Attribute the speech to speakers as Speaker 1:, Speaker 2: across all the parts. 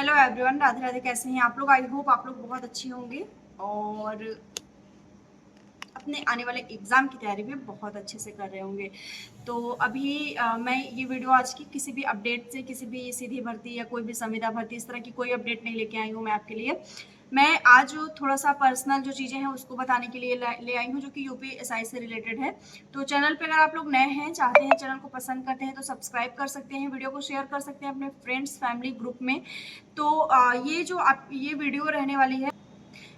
Speaker 1: Hello everyone, Radhe Radhe. कैसे हैं आप लोग? आई होप आप लोग बहुत अच्छे होंगे और अपने आने वाले एग्ज़ाम की तैयारी भी बहुत अच्छे से कर रहे होंगे। तो अभी मैं ये वीडियो आज की किसी भी अपडेट से, किसी भी सीधी भर्ती या कोई भी संविदा भर्ती, इस तरह की कोई अपडेट नहीं लेके आई हूँ मैं आपके लिए। मैं आज थोड़ा सा पर्सनल जो चीज़ें हैं उसको बताने के लिए ले आई हूँ, जो कि यूपीएसआई से रिलेटेड है। तो चैनल पे अगर आप लोग नए हैं, चाहते हैं, चैनल को पसंद करते हैं तो सब्सक्राइब कर सकते हैं, वीडियो को शेयर कर सकते हैं अपने फ्रेंड्स फैमिली ग्रुप में। तो ये जो आप ये वीडियो रहने वाली है,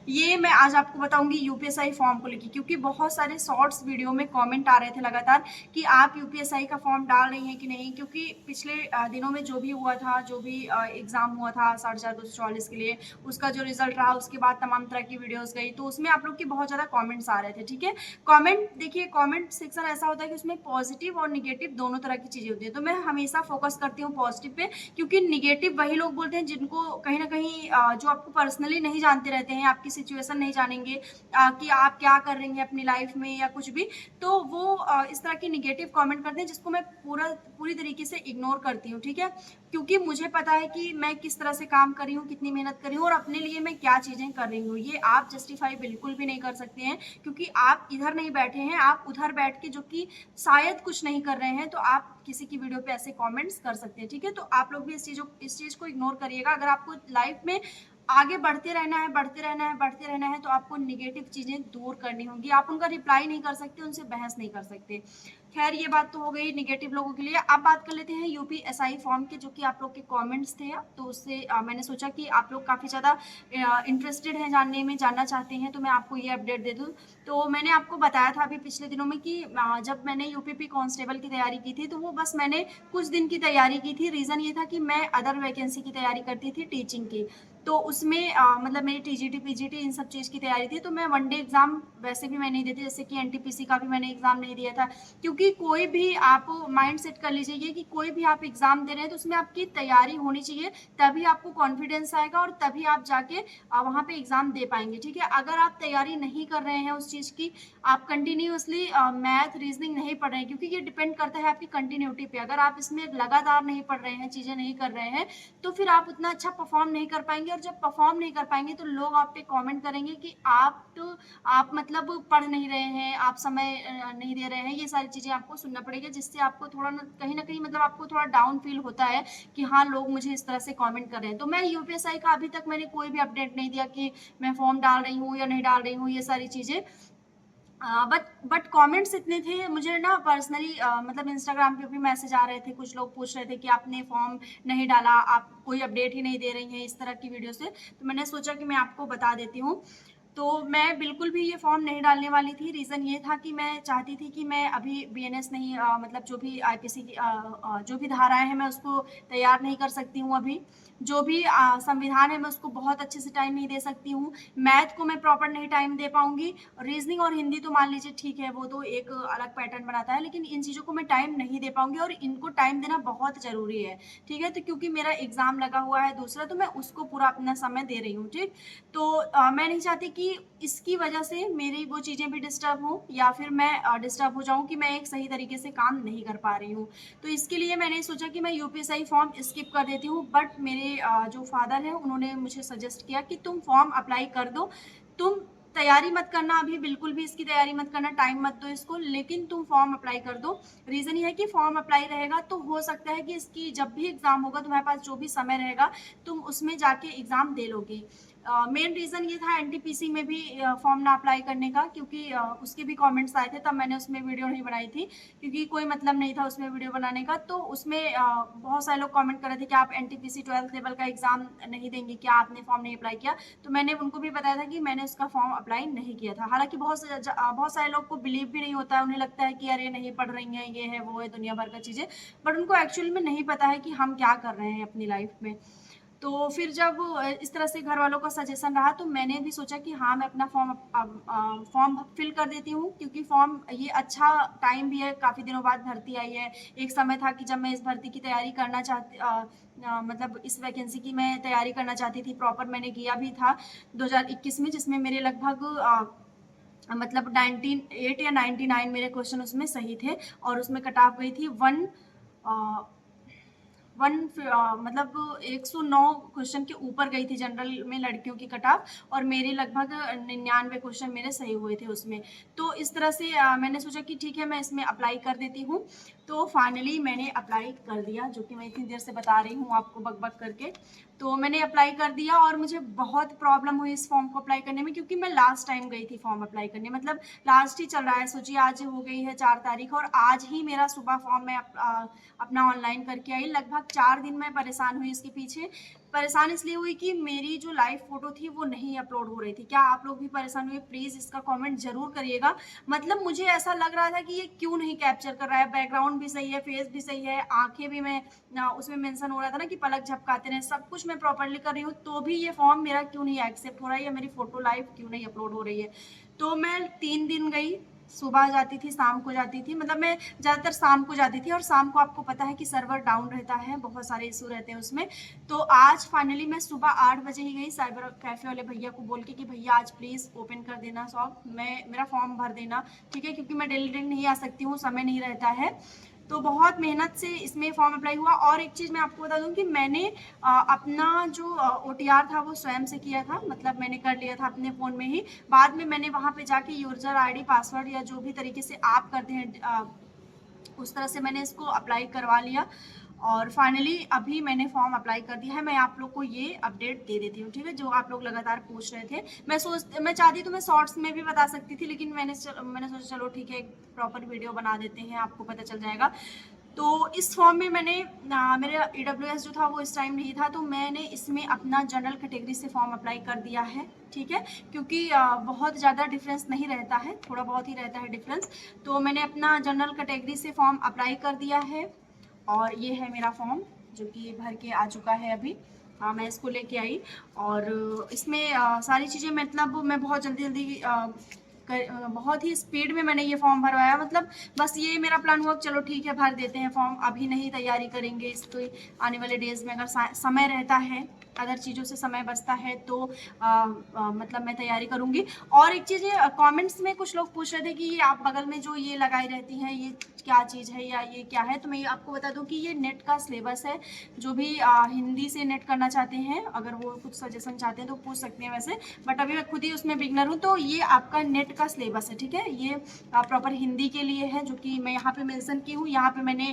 Speaker 1: ये मैं आज आपको बताऊंगी यूपीएसआई फॉर्म को लेकर, क्योंकि बहुत सारे शॉर्ट्स वीडियो में कमेंट आ रहे थे लगातार कि आप यूपीएसआई का फॉर्म डाल रही हैं कि नहीं। क्योंकि पिछले दिनों में जो भी हुआ था, जो भी एग्जाम हुआ था 4244 के लिए, उसका जो रिजल्ट रहा, उसके बाद तमाम तरह की वीडियोस गई, तो उसमें आप लोग की बहुत ज़्यादा कॉमेंट्स आ रहे थे। ठीक है, कॉमेंट देखिए, कॉमेंट सेक्शन ऐसा होता है कि उसमें पॉजिटिव और निगेटिव दोनों तरह की चीज़ें होती है। तो मैं हमेशा फोकस करती हूँ पॉजिटिव पे, क्योंकि निगेटिव वही लोग बोलते हैं जिनको कहीं ना कहीं जो आपको पर्सनली नहीं जानते रहते हैं, आपकी सिचुएशन नहीं जानेंगे कि आप क्या कर रही हैं अपनी लाइफ में या कुछ भी, तो वो इस तरह की निगेटिव कमेंट करते हैं, जिसको मैं पूरी तरीके से इग्नोर करती हूँ। ठीक है, क्योंकि मुझे पता है कि मैं किस तरह से काम कर रही हूँ, कितनी मेहनत कर रही हूँ और अपने लिए मैं क्या चीज़ें कर रही हूँ। ये आप जस्टिफाई बिल्कुल भी नहीं कर सकते हैं, क्योंकि आप इधर नहीं बैठे हैं, आप उधर बैठ के जो कि शायद कुछ नहीं कर रहे हैं, तो आप किसी की वीडियो पे ऐसे कमेंट्स कर सकते हैं। ठीक है, तो आप लोग भी इस चीज़ को इग्नोर करिएगा। अगर आपको लाइफ में आगे बढ़ते रहना है, बढ़ते रहना है, बढ़ते रहना है, तो आपको निगेटिव चीज़ें दूर करनी होंगी। आप उनका रिप्लाई नहीं कर सकते, उनसे बहस नहीं कर सकते। खैर, ये बात तो हो गई निगेटिव लोगों के लिए। अब बात कर लेते हैं यूपीएसआई फॉर्म के, जो कि आप लोग के कमेंट्स थे। तो उससे मैंने सोचा कि आप लोग काफ़ी ज़्यादा इंटरेस्टेड हैं जानने में, जानना चाहते हैं, तो मैं आपको ये अपडेट दे दूँ। तो मैंने आपको बताया था अभी पिछले दिनों में कि जब मैंने यूपीपी कांस्टेबल की तैयारी की थी, तो वो बस मैंने कुछ दिन की तैयारी की थी। रीज़न ये था कि मैं अदर वैकेंसी की तैयारी करती थी, टीचिंग की। तो उसमें मतलब मेरी टीजीटी पीजीटी इन सब चीज़ की तैयारी थी। तो मैं वन डे एग्ज़ाम वैसे भी मैं नहीं देती, जैसे कि एनटीपीसी का भी मैंने एग्ज़ाम नहीं दिया था। क्योंकि कोई भी आप माइंड सेट कर लीजिए ये कि कोई भी आप एग्ज़ाम दे रहे हैं तो उसमें आपकी तैयारी होनी चाहिए, तभी आपको कॉन्फिडेंस आएगा और तभी आप जाके वहाँ पे एग्ज़ाम दे पाएंगे। ठीक है, अगर आप तैयारी नहीं कर रहे हैं उस चीज़ की, आप कंटिन्यूअसली मैथ रीजनिंग नहीं पढ़ रहे हैं, क्योंकि ये डिपेंड करता है आपकी कंटिन्यूटी पे। अगर आप इसमें लगातार नहीं पढ़ रहे हैं, चीज़ें नहीं कर रहे हैं, तो फिर आप उतना अच्छा परफॉर्म नहीं कर पाएंगे। और जब परफॉर्म नहीं कर पाएंगे तो लोग आप पे कमेंट करेंगे कि आप मतलब पढ़ नहीं रहे हैं, आप समय नहीं दे रहे हैं। ये सारी चीज़ें आपको सुनना पड़ेगा, जिससे आपको थोड़ा कहीं ना कहीं मतलब आपको थोड़ा डाउन फील होता है कि हाँ, लोग मुझे इस तरह से कमेंट कर रहे हैं। तो मैं यूपीएसआई का अभी तक मैंने कोई भी अपडेट नहीं दिया कि मैं फॉर्म डाल रही हूँ या नहीं डाल रही हूँ, ये सारी चीज़ें। बट कमेंट्स इतने थे मुझे ना पर्सनली, मतलब इंस्टाग्राम पे भी मैसेज आ रहे थे, कुछ लोग पूछ रहे थे कि आपने फॉर्म नहीं डाला, आप कोई अपडेट ही नहीं दे रही हैं, इस तरह की वीडियो से। तो मैंने सोचा कि मैं आपको बता देती हूँ। तो मैं बिल्कुल भी ये फॉर्म नहीं डालने वाली थी। रीज़न ये था कि मैं चाहती थी कि मैं अभी बीएनएस नहीं, मतलब जो भी आईपीसी की जो भी धाराएं हैं मैं उसको तैयार नहीं कर सकती हूँ अभी। जो भी संविधान है मैं उसको बहुत अच्छे से टाइम नहीं दे सकती हूँ। मैथ को मैं प्रॉपर नहीं टाइम दे पाऊंगी। रीजनिंग और हिंदी तो मान लीजिए ठीक है, वो तो एक अलग पैटर्न बनाता है, लेकिन इन चीज़ों को मैं टाइम नहीं दे पाऊंगी और इनको टाइम देना बहुत ज़रूरी है। ठीक है, तो क्योंकि मेरा एग्ज़ाम लगा हुआ है दूसरा, तो मैं उसको पूरा अपना समय दे रही हूँ। ठीक, तो मैं नहीं चाहती कि इसकी वजह से मेरी वो चीज़ें भी डिस्टर्ब हों, या फिर मैं डिस्टर्ब हो जाऊँ कि मैं एक सही तरीके से काम नहीं कर पा रही हूँ। तो इसके लिए मैंने सोचा कि मैं यूपीएसआई फॉर्म स्किप कर देती हूँ। बट मेरे जो फादर हैं उन्होंने मुझे सजेस्ट किया कि तुम फॉर्म अप्लाई कर दो, तुम तैयारी मत करना, अभी बिल्कुल भी इसकी तैयारी मत करना, टाइम मत दो इसको, लेकिन तुम फॉर्म अप्लाई कर दो। रीज़न ये है कि फॉर्म अप्लाई रहेगा तो हो सकता है कि इसकी जब भी एग्ज़ाम होगा, तुम्हारे पास जो भी समय रहेगा, तुम उसमें जाके एग्ज़ाम दे लोगे। मेन रीज़न ये था एनटीपीसी में भी फॉर्म ना अप्लाई करने का, क्योंकि उसके भी कमेंट्स आए थे, तब मैंने उसमें वीडियो नहीं बनाई थी, क्योंकि कोई मतलब नहीं था उसमें वीडियो बनाने का। तो उसमें बहुत सारे लोग कमेंट कर रहे थे कि आप एनटीपीसी 12th लेवल का एग्ज़ाम नहीं देंगे क्या, आपने फॉर्म नहीं अप्लाई किया। तो मैंने उनको भी बताया था कि मैंने उसका फॉर्म अप्लाई नहीं किया था। हालांकि बहुत सारे लोग को बिलीव भी नहीं होता है, उन्हें लगता है कि अरे नहीं पढ़ रही हैं, ये है वो है, दुनिया भर का चीज़ें, बट उनको एक्चुअल में नहीं पता है कि हम क्या कर रहे हैं अपनी लाइफ में। तो फिर जब इस तरह से घर वालों का सजेशन रहा, तो मैंने भी सोचा कि हाँ, मैं अपना फॉर्म फिल कर देती हूँ, क्योंकि फॉर्म ये अच्छा टाइम भी है, काफ़ी दिनों बाद भर्ती आई है। एक समय था कि जब मैं इस भर्ती की तैयारी करना मतलब इस वैकेंसी की मैं तैयारी करना चाहती थी प्रॉपर, मैंने किया भी था 2021 में, जिसमें मेरे लगभग मतलब 98 या 99 मेरे क्वेश्चन उसमें सही थे, और उसमें कट ऑफ गई थी 1 मतलब 109 क्वेश्चन के ऊपर गई थी जनरल में लड़कियों की कट ऑफ, और मेरे लगभग 99 क्वेश्चन मेरे सही हुए थे उसमें। तो इस तरह से मैंने सोचा कि ठीक है मैं इसमें अप्लाई कर देती हूँ। तो फाइनली मैंने अप्लाई कर दिया, जो कि मैं इतनी देर से बता रही हूँ आपको बक बक करके। तो मैंने अप्लाई कर दिया और मुझे बहुत प्रॉब्लम हुई इस फॉर्म को अप्लाई करने में, क्योंकि मैं लास्ट टाइम गई थी फॉर्म अप्लाई करने, मतलब लास्ट ही चल रहा है। सोचिए आज हो गई है 4 तारीख और आज ही मेरा सुबह फॉर्म मैं अपना ऑनलाइन करके आई। लगभग 4 दिन मैं परेशान हुई इसके पीछे। परेशान इसलिए हुई कि मेरी जो लाइव फोटो थी वो नहीं अपलोड हो रही थी। क्या आप लोग भी परेशान हुए? प्लीज़ इसका कमेंट ज़रूर करिएगा। मतलब मुझे ऐसा लग रहा था कि ये क्यों नहीं कैप्चर कर रहा है। बैकग्राउंड भी सही है, फेस भी सही है, आंखें भी मैं उसमें मेंशन हो रहा था ना कि पलक झपकाते रहे, सब कुछ मैं प्रॉपर्ली कर रही हूँ, तो भी ये फॉर्म मेरा क्यों नहीं एक्सेप्ट हो रहा है या मेरी फोटो लाइव क्यों नहीं अपलोड हो रही है। तो मैं 3 दिन गई, सुबह जाती थी, शाम को जाती थी, मतलब मैं ज़्यादातर शाम को जाती थी, और शाम को आपको पता है कि सर्वर डाउन रहता है, बहुत सारे इशू रहते हैं उसमें। तो आज फाइनली मैं सुबह 8 बजे ही गई साइबर कैफ़े वाले भैया को बोल के कि भैया आज प्लीज़ ओपन कर देना शॉप, मेरा फॉर्म भर देना, ठीक है, क्योंकि मैं डेली डेली नहीं आ सकती हूँ, समय नहीं रहता है। तो बहुत मेहनत से इसमें फॉर्म अप्लाई हुआ। और एक चीज़ मैं आपको बता दूं कि मैंने अपना जो OTR था वो स्वयं से किया था, मतलब मैंने कर लिया था अपने फ़ोन में ही। बाद में मैंने वहाँ पे जाके यूज़र आईडी पासवर्ड या जो भी तरीके से आप करते हैं उस तरह से मैंने इसको अप्लाई करवा लिया, और फाइनली अभी मैंने फॉर्म अप्लाई कर दिया है। मैं आप लोग को ये अपडेट दे देती हूँ, ठीक है, जो आप लोग लगातार पूछ रहे थे। मैं चाहती तो मैं शॉर्ट्स में भी बता सकती थी, लेकिन मैंने सोचा चलो ठीक है, एक प्रॉपर वीडियो बना देते हैं, आपको पता चल जाएगा। तो इस फॉर्म में मैंने मेरा EWS जो था वो इस टाइम नहीं था, तो मैंने इसमें अपना जनरल कैटेगरी से फॉर्म अप्लाई कर दिया है, ठीक है, क्योंकि बहुत ज़्यादा डिफरेंस नहीं रहता है, थोड़ा बहुत ही रहता है डिफरेंस। तो मैंने अपना जनरल कैटेगरी से फॉर्म अप्लाई कर दिया है, और ये है मेरा फॉर्म जो कि भर के आ चुका है अभी। मैं इसको लेके आई, और इसमें सारी चीज़ें, मतलब मैं बहुत जल्दी जल्दी बहुत ही स्पीड में मैंने ये फॉर्म भरवाया। मतलब बस ये मेरा प्लान हुआ चलो ठीक है भर देते हैं फॉर्म, अभी नहीं तैयारी करेंगे इसको, आने वाले डेज में अगर समय रहता है, अदर चीज़ों से समय बचता है तो मतलब मैं तैयारी करूँगी। और एक चीज़ कमेंट्स में कुछ लोग पूछ रहे थे कि ये आप बगल में जो ये लगाई रहती हैं ये क्या चीज़ है या ये क्या है, तो मैं आपको बता दूं कि ये नेट का सिलेबस है। जो भी हिंदी से नेट करना चाहते हैं, अगर वो कुछ सजेशन चाहते हैं तो पूछ सकते हैं वैसे, बट अभी मैं खुद ही उसमें बिगनर हूँ। तो ये आपका नेट का सिलेबस है, ठीक है, ये प्रॉपर हिंदी के लिए है, जो कि मैं यहाँ पे मेंशन की हूँ। यहाँ पे मैंने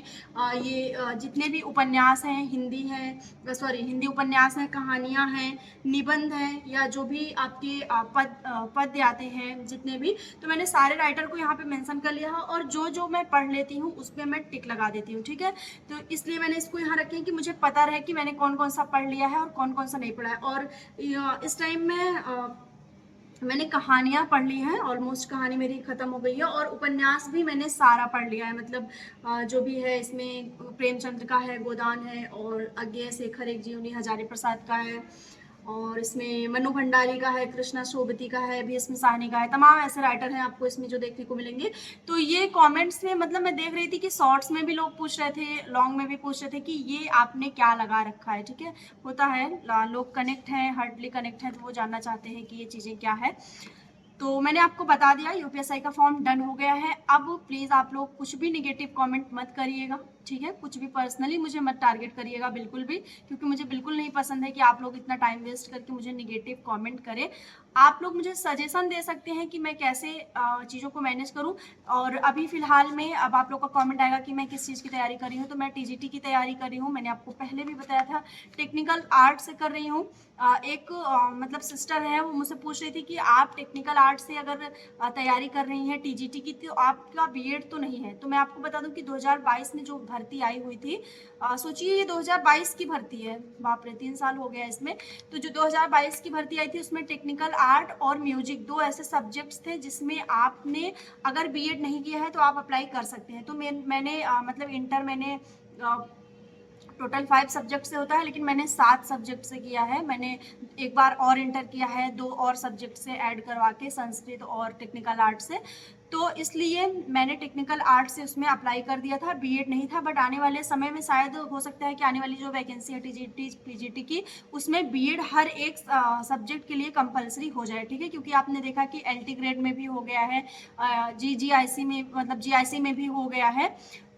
Speaker 1: ये जितने भी उपन्यास हैं हिंदी है, सॉरी हिंदी उपन्यास हैं, कहानियाँ हैं, निबंध हैं, या जो भी आपके पद्य आते हैं जितने भी, तो मैंने सारे राइटर को यहाँ पे मेंशन कर लिया है, और जो जो मैं पढ़ लेती हूँ उस पर मैं टिक लगा देती हूँ, ठीक है। तो इसलिए मैंने इसको यहाँ रखी है कि मुझे पता रहे कि मैंने कौन कौन सा पढ़ लिया है और कौन कौन सा नहीं पढ़ा है। और इस टाइम में मैंने कहानियाँ पढ़ ली हैं, ऑलमोस्ट कहानी मेरी ख़त्म हो गई है, और उपन्यास भी मैंने सारा पढ़ लिया है। मतलब जो भी है इसमें प्रेमचंद्र का है, गोदान है, और अज्ञेय शेखर एक जीवनी हजारी प्रसाद का है, और इसमें मनु भंडारी का है, कृष्णा शोभती का है, भीष्म साहनी का है, तमाम ऐसे राइटर हैं आपको इसमें जो देखने को मिलेंगे। तो ये कमेंट्स में, मतलब मैं देख रही थी कि शॉर्ट्स में भी लोग पूछ रहे थे, लॉन्ग में भी पूछ रहे थे कि ये आपने क्या लगा रखा है, ठीक है, होता है लोग कनेक्ट हैं, हार्डली कनेक्ट हैं, तो वो जानना चाहते हैं कि ये चीज़ें क्या है। तो मैंने आपको बता दिया यूपीएसआई का फॉर्म डन हो गया है। अब प्लीज़ आप लोग कुछ भी निगेटिव कमेंट मत करिएगा, ठीक है, कुछ भी पर्सनली मुझे मत टारगेट करिएगा बिल्कुल भी, क्योंकि मुझे बिल्कुल नहीं पसंद है कि आप लोग इतना टाइम वेस्ट करके मुझे निगेटिव कमेंट करें। आप लोग मुझे सजेशन दे सकते हैं कि मैं कैसे चीज़ों को मैनेज करूं। और अभी फ़िलहाल में अब आप लोग का कमेंट आएगा कि मैं किस चीज़ की तैयारी कर रही हूँ, तो मैं टीजीटी की तैयारी कर रही हूँ। मैंने आपको पहले भी बताया था, टेक्निकल आर्ट से कर रही हूँ। एक मतलब सिस्टर है, वो मुझसे पूछ रही थी कि आप टेक्निकल आर्ट से अगर तैयारी कर रही हैं टीजीटी की, तो आपका बीएड तो नहीं है। तो मैं आपको बता दूं कि 2022 में जो भर्ती आई हुई थी, सोचिए ये 2022 की भर्ती है, बाप रे 3 साल हो गया इसमें। तो जो 2022 की भर्ती आई थी उसमें टेक्निकल आर्ट और म्यूजिक 2 ऐसे सब्जेक्ट्स थे जिसमें आपने अगर बीएड नहीं किया है तो आप अप्लाई कर सकते हैं। तो मैंने मतलब इंटर मैंने टोटल 5 सब्जेक्ट से होता है, लेकिन मैंने 7 सब्जेक्ट से किया है। मैंने एक बार और इंटर किया है 2 और सब्जेक्ट से ऐड करवा के, संस्कृत और टेक्निकल आर्ट से। तो इसलिए मैंने टेक्निकल आर्ट से उसमें अप्लाई कर दिया था, बीएड नहीं था। बट आने वाले समय में शायद हो सकता है कि आने वाली जो वैकेंसी है टीजीटी पीजीटी की, उसमें बीएड हर एक सब्जेक्ट के लिए कंपलसरी हो जाए, ठीक है, क्योंकि आपने देखा कि एलटी ग्रेड में भी हो गया है, जीआईसी में, मतलब जीआईसी में भी हो गया है।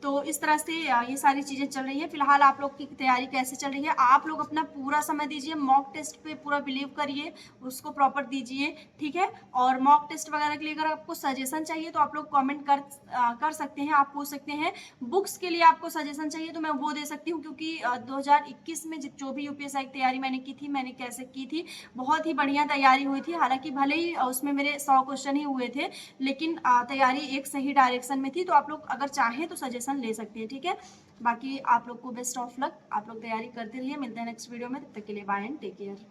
Speaker 1: तो इस तरह से ये सारी चीज़ें चल रही हैं। फिलहाल आप लोग की तैयारी कैसे चल रही है? आप लोग अपना पूरा समय दीजिए, मॉक टेस्ट पे पूरा बिलीव करिए, उसको प्रॉपर दीजिए, ठीक है? और मॉक टेस्ट वगैरह के लिए अगर आपको सजेशन चाहिए तो आप लोग कमेंट कर सकते हैं, आप पूछ सकते हैं। बुक्स के लिए आपको सजेशन चाहिए तो मैं वो दे सकती हूँ, क्योंकि 2021 में जो भी यूपीएससी की तैयारी मैंने की थी, मैंने कैसे की थी, बहुत ही बढ़िया तैयारी हुई थी। हालाँकि भले ही उसमें मेरे 100 क्वेश्चन ही हुए थे, लेकिन तैयारी एक सही डायरेक्शन में थी। तो आप लोग अगर चाहें तो सजेशन ले सकते हैं, ठीक है? बाकी आप लोग को बेस्ट ऑफ लक, आप लोग तैयारी करते रहिए। मिलते हैं नेक्स्ट वीडियो में, तब तक के लिए बाय एंड टेक केयर।